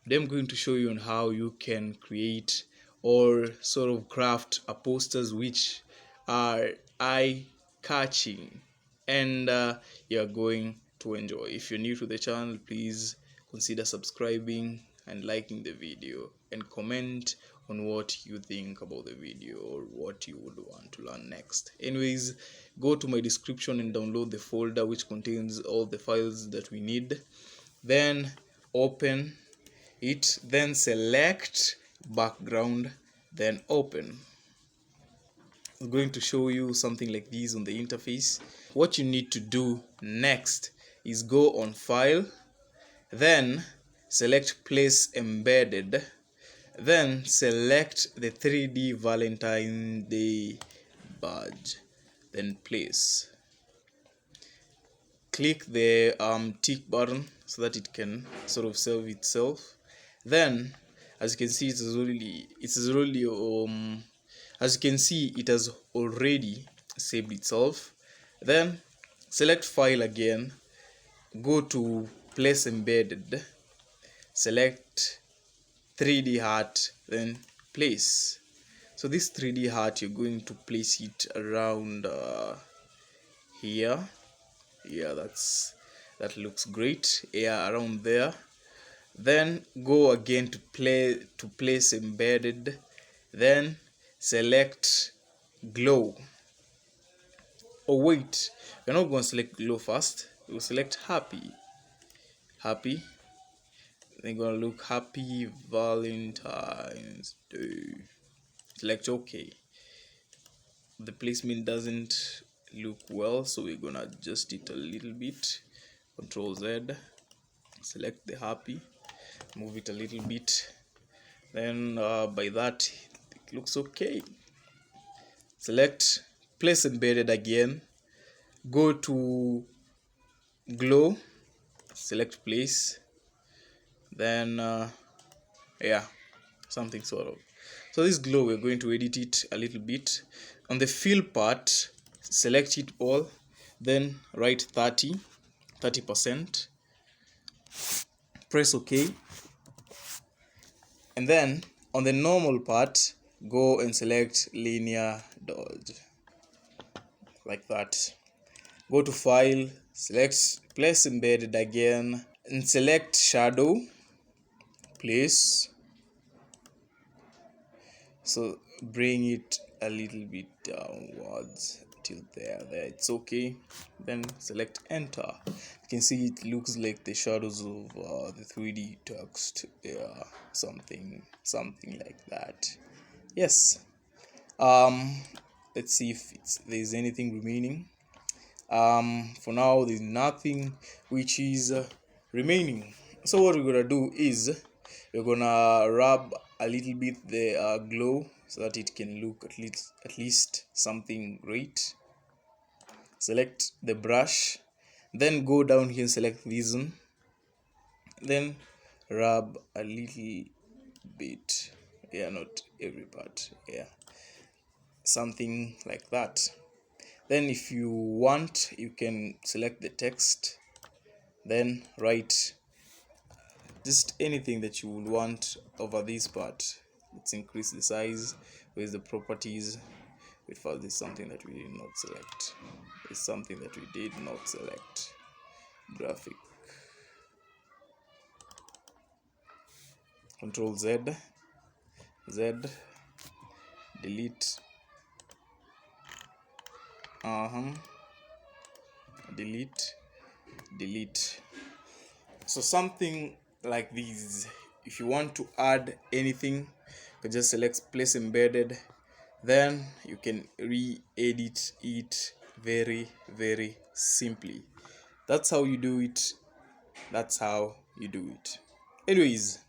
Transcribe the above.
Today I'm going to show you on how you can create or sort of craft a posters which are eye-catching, and you're going to enjoy. If you're new to the channel, please consider subscribing and liking the video, and comment on what you think about the video or what you would want to learn next. Anyways, go to my description and download the folder which contains all the files that we need. Then open it, then select background, then open. I'm going to show you something like this on the interface. What you need to do next is go on file, then select place embedded, then select the 3D Valentine Day badge, then place. Click the tick button so that it can sort of save itself. Then as you can see, it has already saved itself. Then select file again, go to place embedded, select 3D heart, then place. So this 3D heart, you're going to place it around here. Yeah, that looks great. Yeah, around there. Then go again to place embedded, then select glow. Oh wait, we're not going to select glow first. We'll select happy, then you're going to look happy Valentine's Day. Select OK. The placement doesn't look well, so we're gonna adjust it a little bit. Control Z, select the happy, move it a little bit. Then by that it looks okay. Select place embedded again, go to glow, select place, then yeah, something sort of. So this glow, we're going to edit it a little bit. On the fill part, select it all, then write 30%, press OK, and then on the normal part, go and select linear dodge, like that. Go to file, select place embedded again, and select shadow, place. So bring it a little bit downwards till there, it's okay. Then select enter. You can see it looks like the shadows of the 3D text. Yeah, something like that. Yes. Let's see if there's anything remaining. For now there's nothing which is remaining. So what we're gonna do is we're gonna rub a little bit the glow so that it can look at least something great. Select the brush, then go down here and select vision, then rub a little bit. Yeah, not every part. Yeah, something like that. Then if you want, you can select the text, then write just anything that you would want over this part. Let's increase the size. Where's the properties? Wait, first there's something that we did not select. There's something that we did not select. Graphic. Control Z, delete, delete. So something like this. If you want to add anything, you can just select place embedded, then you can re-edit it very simply. That's how you do it. Anyways,